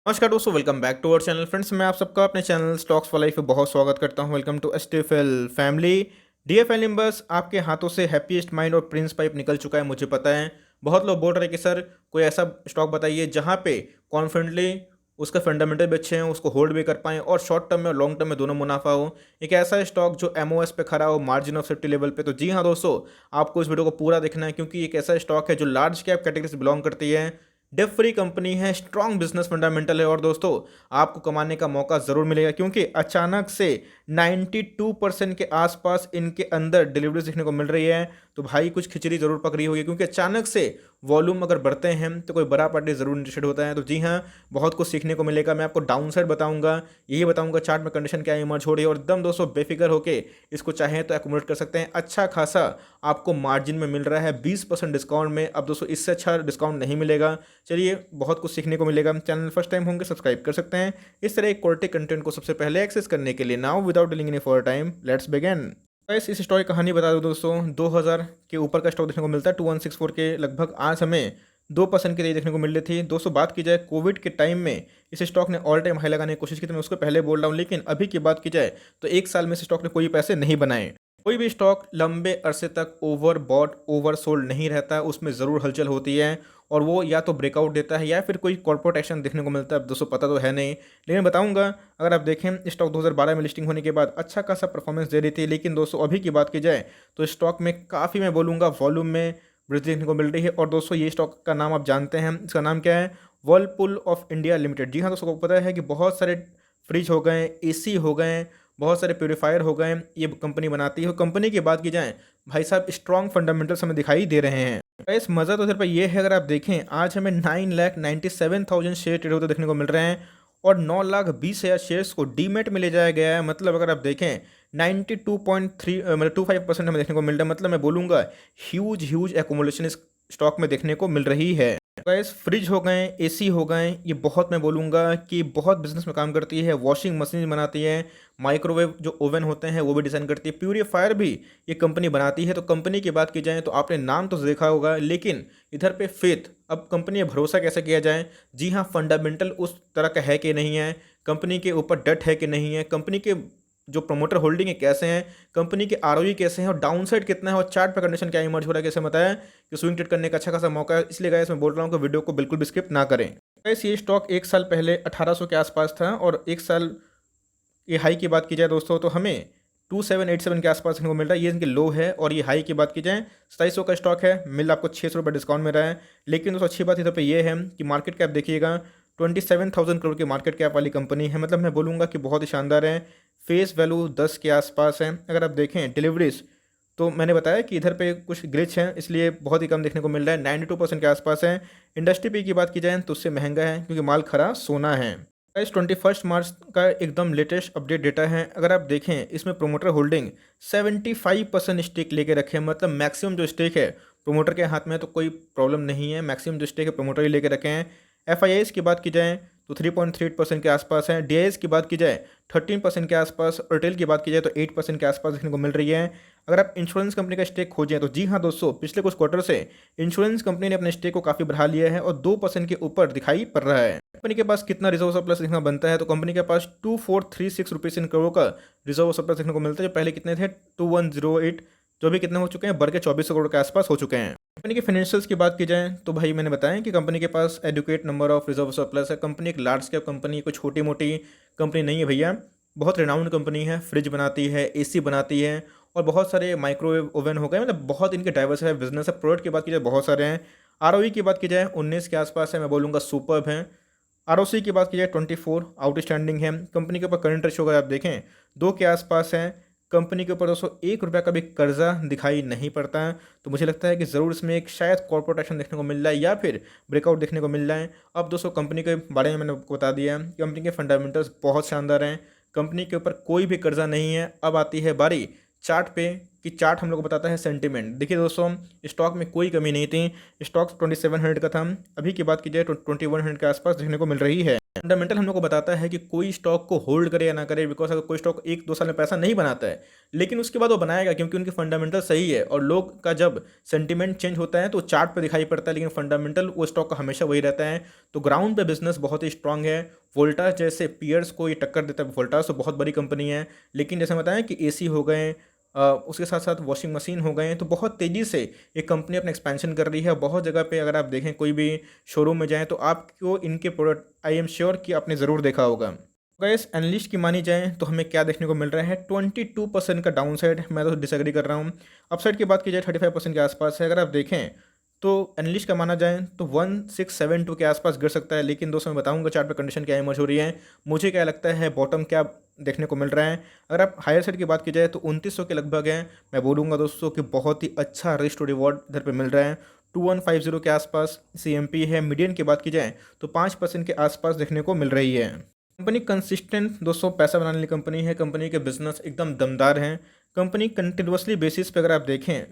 नमस्कार दोस्तों, welcome back to our channel. Friends, मैं आप सबका अपने चैनल स्टॉक्स फॉर लाइफ पे बहुत स्वागत करता हूं। Welcome to STFL family. DFL members, आपके हाथों से हैप्पीएस्ट माइंड और प्रिंस पाइप निकल चुका है, मुझे पता है। बहुत लोग बोल रहे हैं कि सर कोई ऐसा स्टॉक बताइए जहां पे कॉन्फिडेंटली उसका फंडामेंटल भी अच्छे हैं, उसको होल्ड भी कर पाएँ और शॉर्ट टर्म में और लॉन्ग टर्म में दोनों मुनाफा हो। एक ऐसा स्टॉक जो एमओएस पे खड़ा हो, मार्जिन ऑफ सेफ्टी लेवल पे। तो जी हाँ दोस्तों, आपको इस वीडियो को पूरा देखना है क्योंकि एक ऐसा स्टॉक है जो लार्ज कैप कैटेगरी से बिलोंग करती है, डेट फ्री कंपनी है, स्ट्रॉन्ग बिजनेस फंडामेंटल है और दोस्तों आपको कमाने का मौका ज़रूर मिलेगा क्योंकि अचानक से 92% के आसपास इनके अंदर डिलीवरीज देखने को मिल रही है। तो भाई कुछ खिचड़ी ज़रूर पक रही होगी क्योंकि अचानक से वॉल्यूम अगर बढ़ते हैं तो कोई बड़ा पार्टी ज़रूर इंटरेस्टेड होता है। तो जी हाँ, बहुत कुछ सीखने को मिलेगा। मैं आपको डाउन साइड बताऊंगा, यही बताऊंगा चार्ट में कंडीशन क्या इमर्ज हो रही है और एकदम दोस्तों बेफिक्र होके इसको चाहें तो एक्यूमुलेट कर सकते हैं। अच्छा खासा आपको मार्जिन में मिल रहा है 20% डिस्काउंट में। अब दोस्तों इससे अच्छा डिस्काउंट नहीं मिलेगा। चलिए, बहुत कुछ सीखने को मिलेगा। चैनल फर्स्ट टाइम होंगे सब्सक्राइब कर सकते हैं इस तरह एक क्वालिटी कंटेंट को सबसे पहले एक्सेस करने के लिए। Now without dealing any for time, let's begin. इस स्टॉक की कहानी बता दूं दोस्तों, 2000 के ऊपर का स्टॉक देखने को मिलता है, 2164 के लगभग। आज हमें 2% की रेंज देखने को मिल रही थी। दोस्तों बात की जाए कोविड के टाइम में इस स्टॉक ने ऑल टाइम हाई लगाने की कोशिश की थी, मैं उसको पहले बोल रहा हूँ। लेकिन अभी की बात की जाए तो एक साल में इस स्टॉक ने कोई पैसे नहीं बनाए। कोई भी स्टॉक लंबे अरसे तक ओवर बॉट ओवर सोल्ड नहीं रहता है, उसमें ज़रूर हलचल होती है और वो या तो ब्रेकआउट देता है या फिर कोई कॉर्पोरेट एक्शन देखने को मिलता है। अब दोस्तों पता तो है नहीं, लेकिन बताऊंगा। अगर आप देखें, स्टॉक 2012 में लिस्टिंग होने के बाद अच्छा खासा परफॉर्मेंस दे रही थी, लेकिन दोस्तों अभी की बात की जाए तो स्टॉक में काफ़ी, मैं बोलूँगा, वॉल्यूम में वृद्धि देखने को मिल रही है। और दोस्तों ये स्टॉक का नाम आप जानते हैं, इसका नाम क्या है? Whirlpool of India limited. जी हाँ दोस्तों, को पता है कि बहुत सारे फ्रिज हो गए, एसी हो गए, बहुत सारे प्योरीफायर हो गए, ये कंपनी बनाती है। कंपनी की बात की जाए, भाई साहब स्ट्रॉन्ग फंडामेंटल्स हमें दिखाई दे रहे हैं। गाइस मज़ा तो इधर पर ये है, अगर आप देखें आज हमें 9,97,000 शेयर ट्रेड होते देखने को मिल रहे हैं और 9,20,000 शेयर्स को डीमेट में ले जाया गया है। मतलब अगर आप देखें 92.3 मतलब 25% हमें देखने को मिल रहा है। मतलब मैं बोलूँगा ह्यूज ह्यूज एकोमोलेशन इस स्टॉक में देखने को मिल रही है। गैस फ्रिज हो गए, एसी हो गए, ये बहुत, मैं बोलूँगा कि बहुत बिजनेस में काम करती है। वॉशिंग मशीन बनाती है, माइक्रोवेव जो ओवन होते हैं वो भी डिज़ाइन करती है, प्यूरीफायर भी ये कंपनी बनाती है। तो कंपनी की बात की जाए तो आपने नाम तो देखा होगा, लेकिन इधर पे फेथ, अब कंपनी पर भरोसा कैसे किया जाए? जी हाँ, फंडामेंटल उस तरह का है कि नहीं है, कंपनी के ऊपर डट है कि नहीं है, कंपनी के जो प्रमोटर होल्डिंग है कैसे हैं, कंपनी के आरओई कैसे हैं और डाउन साइड कितना है और चार्ट पर कंडीशन क्या इमर्ज हो रहा है, कैसे बताया कि स्विंग ट्रेड करने का अच्छा खासा मौका है। इसलिए गाइस मैं बोल रहा हूँ कि वीडियो को बिल्कुल भी स्किप ना करें। गाइस ये स्टॉक एक साल पहले 1800 के आसपास था और एक साल ये हाई की बात की जाए दोस्तों तो हमें 2787 के आसपास देखने को मिल रहा है। ये इनके लो है। और ये हाई की बात की जाए 2700 का स्टॉक है, मिल आपको 600 रुपये डिस्काउंट में रहा है। लेकिन दोस्तों अच्छी बात इधर पे ये है कि मार्केट कैप देखिएगा, 27,000 करोड़ की मार्केट कैप वाली कंपनी है। मतलब मैं बोलूँगा कि बहुत ही शानदार है। फेस वैल्यू 10 के आसपास है। अगर आप देखें डिलीवरीज, तो मैंने बताया कि इधर पे कुछ ग्लिच हैं, इसलिए बहुत ही कम देखने को मिल रहा है, 92% के आसपास है। इंडस्ट्री पे की बात की जाए तो उससे महंगा है क्योंकि माल खरा सोना है। गाइस 21 मार्च का एकदम लेटेस्ट अपडेट डेटा है। अगर आप देखें इसमें प्रोमोटर होल्डिंग 75% स्टेक लेके रखे हैं। मतलब मैक्सिमम जो स्टेक है प्रोमोटर के हाथ में है, तो कोई प्रॉब्लम नहीं है। मैक्सिमम जो स्टेक है प्रोमोटर ही लेके रखे हैं। एफ की बात की जाए तो 3.38% के आसपास है। डी की बात की जाए 13% के आसपास और रिटेल की बात की जाए तो 8% के आसपास देखने को मिल रही है। अगर आप इंश्योरेंस कंपनी का स्टेक खोजें तो जी हाँ दोस्तों, पिछले कुछ क्वार्टर से इंश्योरेंस कंपनी ने अपने स्टेक को काफ़ी बढ़ा लिया है और 2% के ऊपर दिखाई पड़ रहा है। कंपनी के पास कितना रिजर्व सरप्लस देखना बनता है, तो कंपनी के पास 2436 रुपीज़ इन करोड़ का रिजर्व सरप्लस देखने को मिलता है, जो पहले कितने थे 2108, जो भी कितने हो चुके हैं, बढ़ के 2400 करोड़ के आसपास हो चुके हैं। कंपनी के फाइनेंशियल्स की बात की जाए तो भाई मैंने बताया कि कंपनी के पास adequate number of reserve surplus है। कंपनी एक लार्ज कैप कंपनी, कोई छोटी मोटी कंपनी नहीं है भैया। बहुत रिनाउंड कंपनी है, फ्रिज बनाती है, एसी बनाती है और बहुत सारे माइक्रोवेव ओवन हो गए। मतलब बहुत इनके डाइवर्स है बिजनेस है। प्रोडक्ट की बात की जाए बहुत सारे हैं। आरओई की बात की जाए 19 के आसपास है, मैं बोलूँगा सुपर्ब है। आरओसी की बात की जाए 24 आउटस्टैंडिंग है। कंपनी के ऊपर करंट रेशियो अगर आप देखें 2 के आसपास है। कंपनी के ऊपर दोस्तों 1 रुपये का भी कर्जा दिखाई नहीं पड़ता है। तो मुझे लगता है कि ज़रूर इसमें एक शायद कॉर्पोरेट एक्शन देखने को मिल रहा है या फिर ब्रेकआउट देखने को मिल रहा है। अब दोस्तों कंपनी के बारे में मैंने आपको बता दिया, कंपनी के फंडामेंटल्स बहुत शानदार हैं, कंपनी के ऊपर कोई भी कर्जा नहीं है। अब आती है बारी चार्ट पे कि चार्ट हम लोग को बताता है सेंटिमेंट। देखिए दोस्तों, स्टॉक में कोई कमी नहीं थी। स्टॉक 2700 का था, अभी की बात की जाए तो 2100 के आसपास देखने को मिल रही है। फंडामेंटल हम लोग को बताता है कि कोई स्टॉक को होल्ड करे या ना करे, बिकॉज अगर कोई स्टॉक 1-2 साल में पैसा नहीं बनाता है लेकिन उसके बाद वो बनाएगा क्योंकि उनकी फंडामेंटल सही है, और लोग का जब सेंटीमेंट चेंज होता है तो चार्ट पे दिखाई पड़ता है, लेकिन फंडामेंटल वो स्टॉक का हमेशा वही रहता है। तो ग्राउंड पे बिजनेस बहुत ही स्ट्रांग है। वोल्टास जैसे पियर्स को ये टक्कर देता है। वोल्टास तो बहुत बड़ी कंपनी है, लेकिन जैसे बताया कि एसी हो गए, उसके साथ साथ वॉशिंग मशीन हो गए हैं, तो बहुत तेज़ी से ये कंपनी अपना एक्सपेंशन कर रही है। बहुत जगह पे अगर आप देखें कोई भी शोरूम में जाएँ तो आपको इनके प्रोडक्ट आई एम श्योर कि आपने ज़रूर देखा होगा। गैस एनालिस्ट की मानी जाए तो हमें क्या देखने को मिल रहा है, 22% का डाउन साइड, मैं तो डिसएग्री कर रहा हूँ। अपसाइड की बात की जाए 35% के आसपास है। अगर आप देखें तो एनालिस्ट का माना जाए तो 1672 के आसपास गिर सकता है, लेकिन दोस्तों मैं बताऊंगा चार्ट पर कंडीशन क्या इमर्ज हो रही है, मुझे क्या लगता है बॉटम क्या देखने को मिल रहा है। अगर आप हायर साइड की बात की जाए तो 2900 के लगभग है। मैं बोलूँगा दोस्तों कि बहुत ही अच्छा रिस्क टू रिवॉर्ड इधर पे मिल रहा है। 2150 के आसपास CMP है। मीडियन की बात की जाए तो 5% के आसपास देखने को मिल रही है। कंपनी कंसिस्टेंट दोस्तों पैसा बनाने वाली कंपनी है। कंपनी के बिजनेस एकदम दमदार हैं। कंपनी कंटिन्यूसली बेसिस पे अगर आप देखें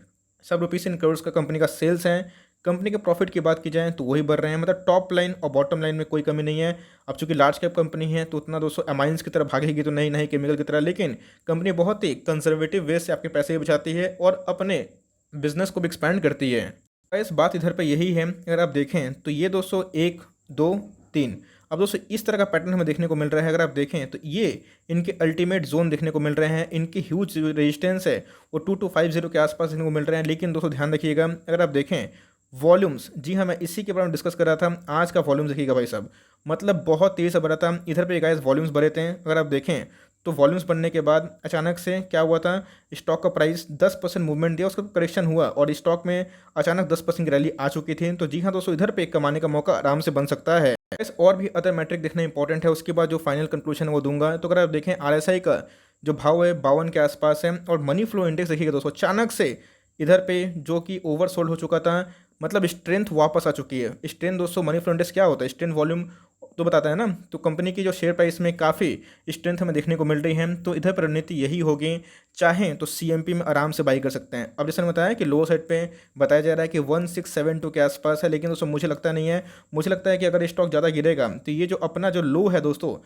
सब रुपीस इन करोड़ का कंपनी का सेल्स है। कंपनी के प्रॉफिट की बात की जाए तो वही बढ़ रहे हैं, मतलब टॉप लाइन और बॉटम लाइन में कोई कमी नहीं है। अब चूंकि लार्ज कैप कंपनी है तो उतना दोस्तों अमाइंस की तरफ भागेगी तो नहीं केमिकल की तरह, लेकिन कंपनी बहुत ही कंजर्वेटिव वे से आपके पैसे भी बचाती है और अपने बिजनेस को भी एक्सपैंड करती है। इस बात इधर पे यही है। अगर आप देखें तो ये दोस्तों 1 2 3, अब दोस्तों इस तरह का पैटर्न हमें देखने को मिल रहा है। अगर आप देखें तो ये इनके अल्टीमेट जोन देखने को मिल रहे हैं। इनकी ह्यूज रेजिस्टेंस है वो 2250 के आसपास देखने को मिल रहे हैं। लेकिन दोस्तों ध्यान रखिएगा, अगर आप देखें वॉल्यूम्स, जी हाँ मैं इसी के बारे में डिस्कस कर रहा था। आज का वॉल्यूम देखिएगा भाई साहब, मतलब बहुत तेज़ से बढ़ा था। इधर पे गाइस वॉल्यूम्स बढ़े थे। अगर आप देखें तो वॉल्यूम्स बढ़ने के बाद अचानक से क्या हुआ था, स्टॉक का प्राइस 10% मूवमेंट दिया, उसका करेक्शन हुआ और स्टॉक में अचानक 10% की रैली आ चुकी थी। तो जी हाँ दोस्तों, इधर पे कमाने का मौका आराम से बन सकता है। और भी अदर मैट्रिक देखना इंपॉर्टेंट है, उसके बाद जो फाइनल कंक्लूजन वो दूंगा। तो अगर आप देखें RSI का जो भाव है 52 के आसपास है, और मनी फ्लो इंडेक्स देखिएगा दोस्तों अचानक से इधर पे जो कि ओवरसोल्ड हो चुका था, मतलब स्ट्रेंथ वापस आ चुकी है। स्ट्रेंथ दोस्तों मनी फ्लो इंडेक्स क्या होता है, स्ट्रेंथ वॉल्यूम तो बताता है ना। तो कंपनी की जो शेयर प्राइस में काफ़ी स्ट्रेंथ हमें देखने को मिल रही है। तो इधर पर रणनीति यही होगी, चाहें तो CMP में आराम से बाई कर सकते हैं। अब जैसे मैंने बताया कि लो साइड पे बताया जा रहा है कि 1672 के आसपास है, लेकिन दोस्तों मुझे लगता नहीं है। मुझे लगता है कि अगर स्टॉक ज़्यादा गिरेगा तो ये जो अपना जो लो है दोस्तों,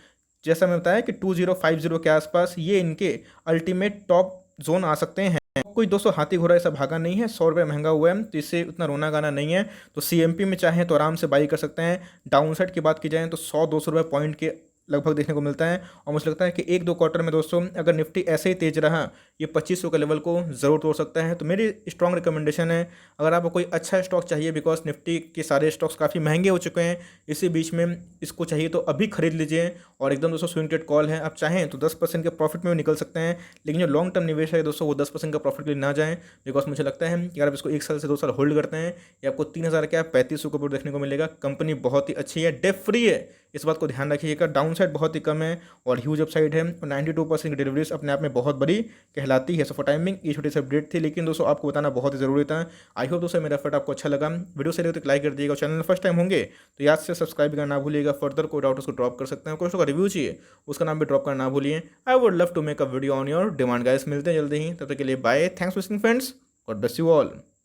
जैसा मैं बताया कि 2050 के आसपास, ये इनके अल्टीमेट टॉप जोन आ सकते हैं। कोई दोस्तों हाथी घोड़ा ऐसा भागा नहीं है। 100 रुपये महंगा हुआ है तो इससे उतना रोना गाना नहीं है। तो CMP में चाहें तो आराम से बाई कर सकते हैं। डाउन साइड की बात की जाए तो 100-200 रुपये पॉइंट के लगभग देखने को मिलता है। और मुझे लगता है कि 1-2 क्वार्टर में दोस्तों अगर निफ्टी ऐसे ही तेज रहा, ये 2500 के लेवल को ज़रूर तोड़ सकता है। तो मेरी स्ट्रॉन्ग रिकमेंडेशन है, अगर आपको कोई अच्छा स्टॉक चाहिए, बिकॉज निफ्टी के सारे स्टॉक्स काफ़ी महंगे हो चुके हैं, इसी बीच में इसको चाहिए तो अभी खरीद लीजिए। और एकदम दोस्तों स्विंग ट्रेड कॉल है, आप चाहें तो 10% के प्रॉफिट में भी निकल सकते हैं। लेकिन जो लॉन्ग टर्म निवेश है दोस्तों वो 10% का प्रॉफिट के लिए ना जाएँ, बिकॉज मुझे लगता है कि अगर आप इसको 1 साल से 2 साल होल्ड करते हैं, ये आपको 3000 क्या 3500 के ऊपर देखने को मिलेगा। कंपनी बहुत ही अच्छी है, डेट फ्री है, इस बात को ध्यान रखिएगा। डाउन साइड बहुत ही कम है और ह्यूज अपसाइड है, और 92% की डिलीवरीज अपने आप में बहुत बड़ी कहलाती है। सो फॉर टाइमिंग ये छोटी सी अपडेट थी, लेकिन दोस्तों आपको बताना बहुत ही ज़रूरी था। आई होप दोस्तों मेरा एफर्ट आपको अच्छा लगा। वीडियो से लगे तो लाइक कर दिएगा। चैनल फर्स्ट टाइम होंगे तो याद से सब्सक्राइब करना ना भूलिएगा। फर्दर कोई डाउट उसको ड्रॉप कर सकते हैं। कोई का रिव्यू चाहिए उसका नाम भी ड्रॉप करना ना भूलिए। I would love to make a video on your demand guys. मिलते हैं जल्दी ही, तब तक के लिए bye. Thanks for listening friends, God bless you all.